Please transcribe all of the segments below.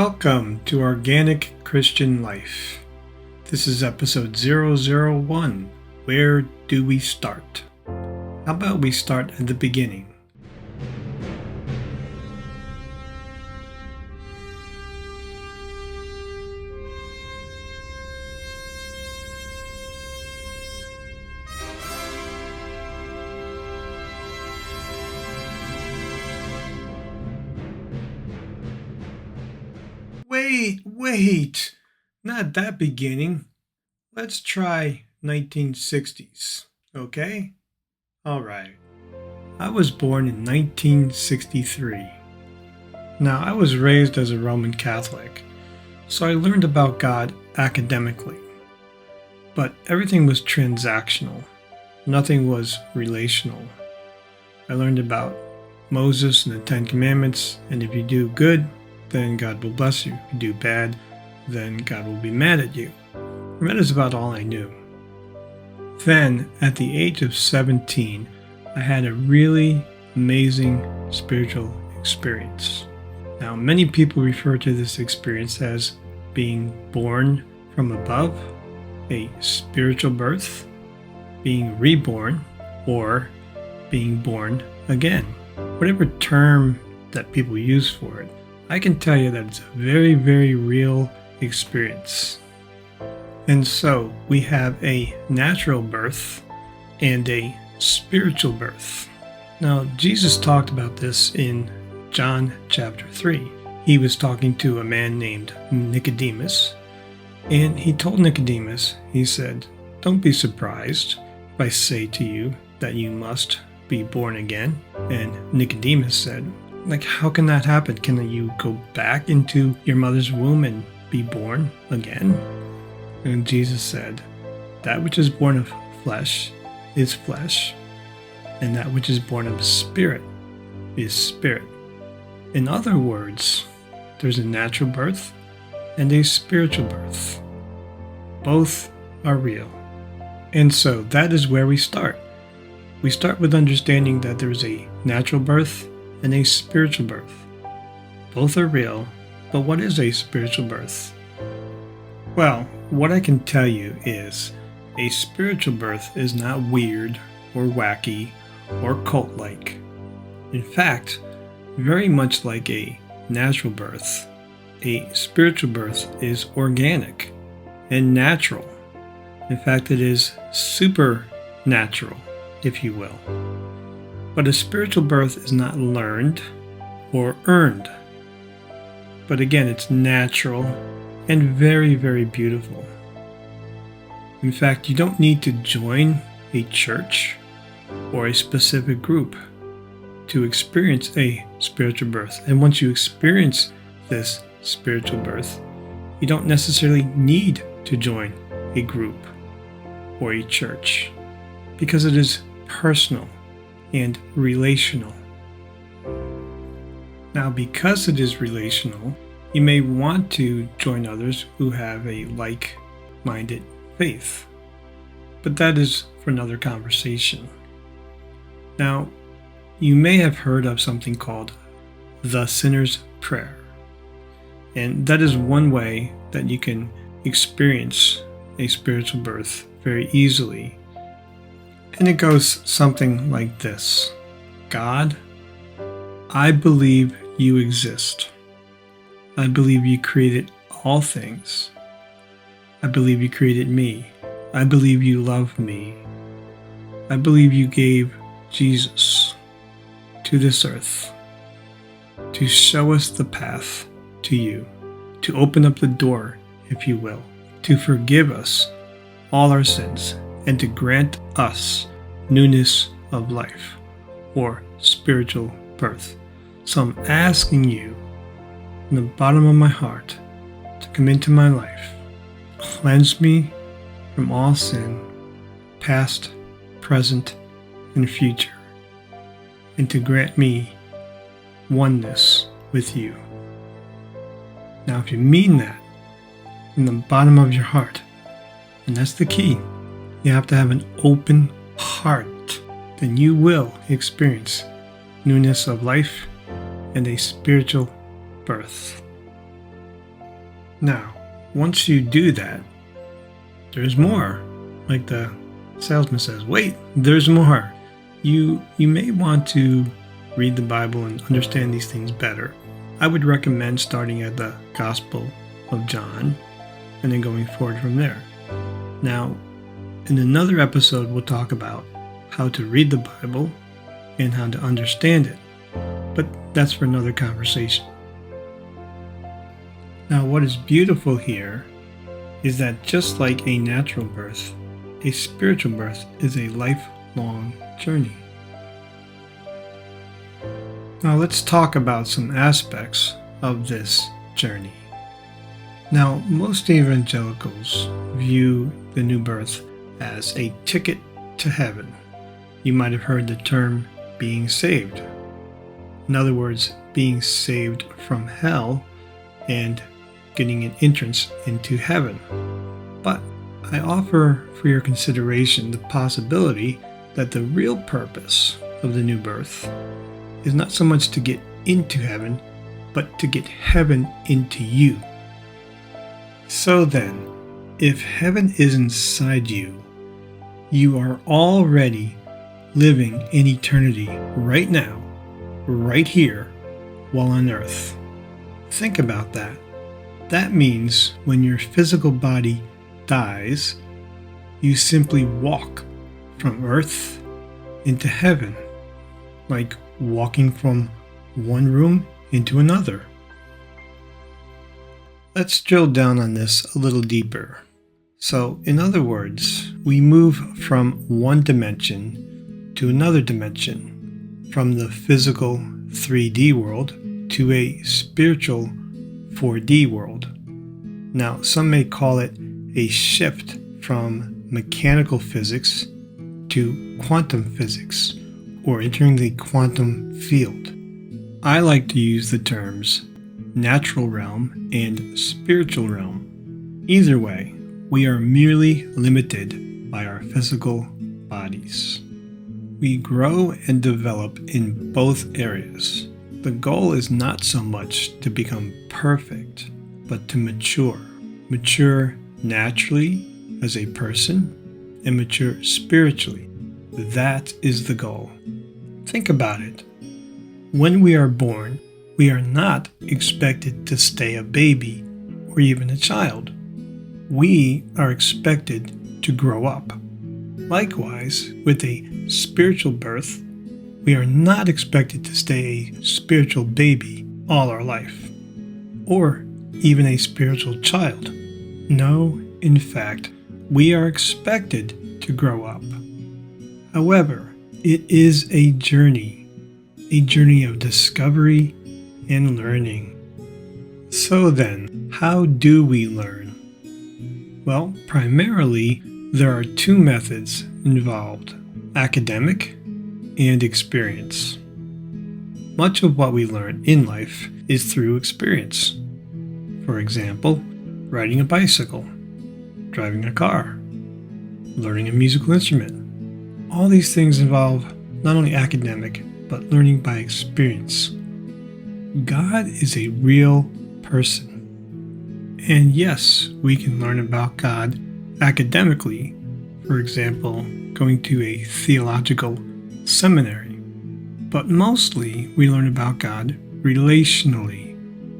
Welcome to Organic Christian Life. This is episode 001. Where do we start? How about we start at the beginning? Wait, not that beginning. Let's try 1960s, okay? Alright. I was born in 1963. Now, I was raised as a Roman Catholic, so I learned about God academically. But everything was transactional. Nothing was relational. I learned about Moses and the Ten Commandments, and if you do good, then God will bless you. If you do bad, then God will be mad at you. And that is about all I knew. Then, at the age of 17, I had a really amazing spiritual experience. Now, many people refer to this experience as being born from above, a spiritual birth, being reborn, or being born again. Whatever term that people use for it, I can tell you that it's a very, very real experience. And so we have a natural birth and a spiritual birth. Now, Jesus talked about this in John chapter 3. He was talking to a man named Nicodemus, and he told Nicodemus, he said, "Don't be surprised if I say to you that you must be born again." And Nicodemus said, how can that happen? Can you go back into your mother's womb and be born again? And Jesus said, that which is born of flesh is flesh, and that which is born of spirit is spirit. In other words, there's a natural birth and a spiritual birth. Both are real. And so that is where we start. We start with understanding that there's a natural birth and a spiritual birth. Both are real, but what is a spiritual birth? Well, what I can tell you is a spiritual birth is not weird or wacky or cult-like. In fact, very much like a natural birth, a spiritual birth is organic and natural. In fact, it is supernatural, if you will. But a spiritual birth is not learned or earned. But again, it's natural and very, very beautiful. In fact, you don't need to join a church or a specific group to experience a spiritual birth. And once you experience this spiritual birth, you don't necessarily need to join a group or a church because it is personal and relational. Now, because it is relational, you may want to join others who have a like-minded faith, but that is for another conversation. Now, you may have heard of something called the Sinner's Prayer, and that is one way that you can experience a spiritual birth very easily. And it goes something like this. God, I believe you exist. I believe you created all things. I believe you created me. I believe you love me. I believe you gave Jesus to this earth to show us the path to you, to open up the door, if you will, to forgive us all our sins, and to grant us newness of life, or spiritual birth. So I'm asking you, from the bottom of my heart, to come into my life, cleanse me from all sin, past, present, and future, and to grant me oneness with you. Now, if you mean that from the bottom of your heart, and that's the key, you have to have an open heart, then you will experience newness of life and a spiritual birth. Now, once you do that, there's more. Like the salesman says, wait, there's more. You may want to read the Bible and understand these things better. I would recommend starting at the Gospel of John and then going forward from there. Now, in another episode, we'll talk about how to read the Bible and how to understand it. But that's for another conversation. Now, what is beautiful here is that just like a natural birth, a spiritual birth is a lifelong journey. Now, let's talk about some aspects of this journey. Now, most evangelicals view the new birth as a ticket to heaven. You might have heard the term being saved. In other words, being saved from hell and getting an entrance into heaven. But I offer for your consideration the possibility that the real purpose of the new birth is not so much to get into heaven, but to get heaven into you. So then, if heaven is inside you, you are already living in eternity right now, right here, while on earth. Think about that. That means when your physical body dies, you simply walk from earth into heaven, like walking from one room into another. Let's drill down on this a little deeper. So, in other words, we move from one dimension to another dimension, from the physical 3D world to a spiritual 4D world. Now, some may call it a shift from mechanical physics to quantum physics, or entering the quantum field. I like to use the terms natural realm and spiritual realm. Either way, we are merely limited by our physical bodies. We grow and develop in both areas. The goal is not so much to become perfect, but to mature. Mature naturally as a person and mature spiritually. That is the goal. Think about it. When we are born, we are not expected to stay a baby or even a child. We are expected to grow up. Likewise, with a spiritual birth, we are not expected to stay a spiritual baby all our life, or even a spiritual child. No, in fact, we are expected to grow up. However, it is a journey of discovery and learning. So then, how do we learn? Well, primarily, there are two methods involved: academic and experience. Much of what we learn in life is through experience. For example, riding a bicycle, driving a car, learning a musical instrument. All these things involve not only academic, but learning by experience. God is a real person. And yes, we can learn about God academically, for example, going to a theological seminary. But mostly we learn about God relationally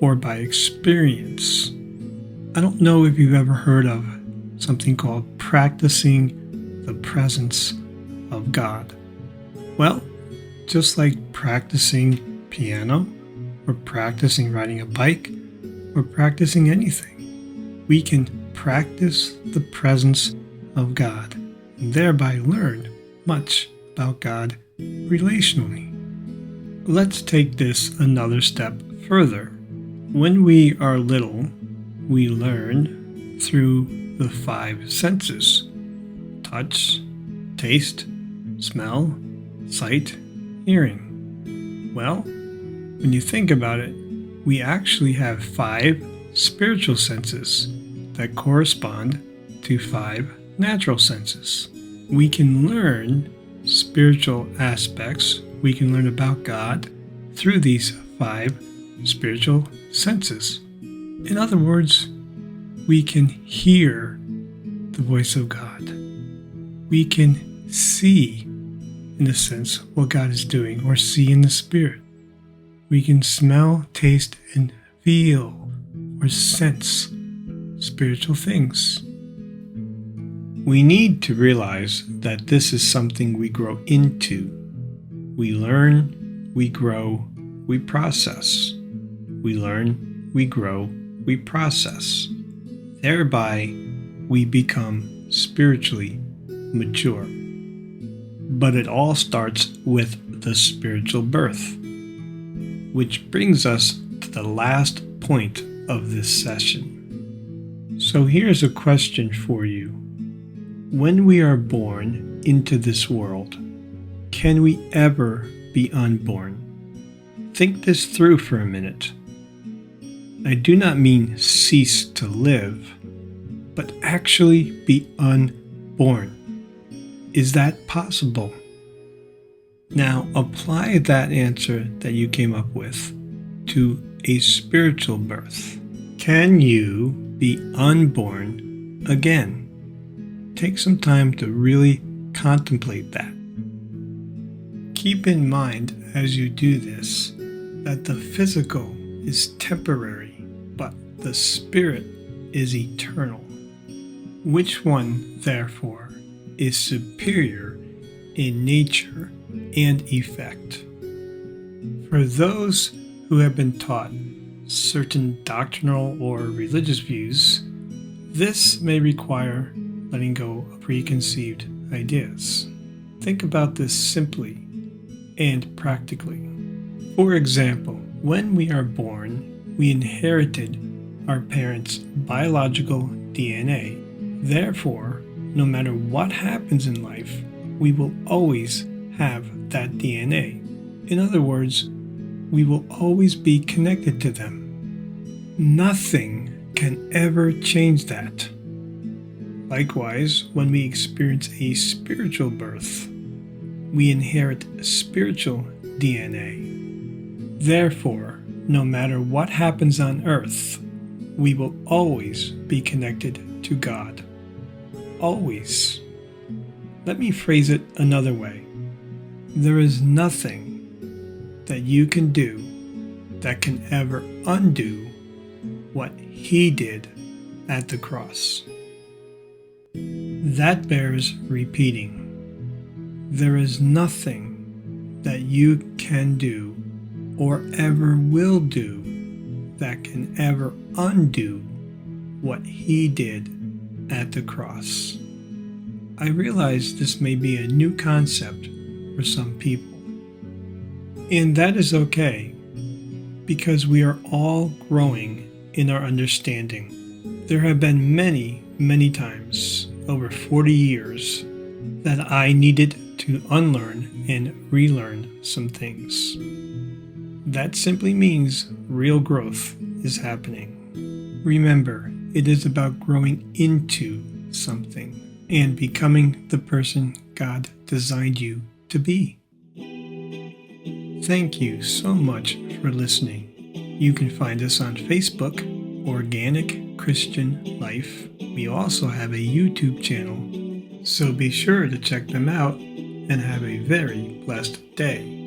or by experience. I don't know if you've ever heard of something called practicing the presence of God. Well, just like practicing piano or practicing riding a bike or practicing anything, we can practice the presence of God and thereby learn much about God relationally. Let's take this another step further. When we are little, we learn through the five senses: touch, taste, smell, sight, hearing. Well, when you think about it, we actually have 5 spiritual senses that correspond to 5 natural senses. We can learn spiritual aspects, we can learn about God through these 5 spiritual senses. In other words, we can hear the voice of God. We can see, in a sense, what God is doing, or see in the Spirit. We can smell, taste, and feel, or sense spiritual things. We need to realize that this is something we grow into. We learn, we grow, we process. We learn, we grow, we process. Thereby, we become spiritually mature. But it all starts with the spiritual birth, which brings us to the last point of this session. So here's a question for you. When we are born into this world, can we ever be unborn? Think this through for a minute. I do not mean cease to live, but actually be unborn. Is that possible? Now apply that answer that you came up with to a spiritual birth. Can you be unborn again? Take some time to really contemplate that. Keep in mind as you do this that the physical is temporary, but the spirit is eternal. Which one, therefore, is superior in nature and effect? For those who have been taught certain doctrinal or religious views, this may require letting go of preconceived ideas. Think about this simply and practically. For example, when we are born, we inherited our parents' biological DNA. Therefore, no matter what happens in life, we will always have that DNA. In other words, we will always be connected to them. Nothing can ever change that. Likewise, when we experience a spiritual birth, we inherit spiritual DNA. Therefore, no matter what happens on earth, we will always be connected to God. Always. Let me phrase it another way. There is nothing that you can do that can ever undo what He did at the cross. That bears repeating. There is nothing that you can do or ever will do that can ever undo what He did at the cross. I realize this may be a new concept for some people, and that is okay, because we are all growing in our understanding. There have been many times over 40 years that I needed to unlearn and relearn some things. That simply means real growth is happening. Remember, it is about growing into something and becoming the person God designed you to be. Thank you so much for listening. You can find us on Facebook, Organic Christian Life. We also have a YouTube channel, so be sure to check them out and have a very blessed day.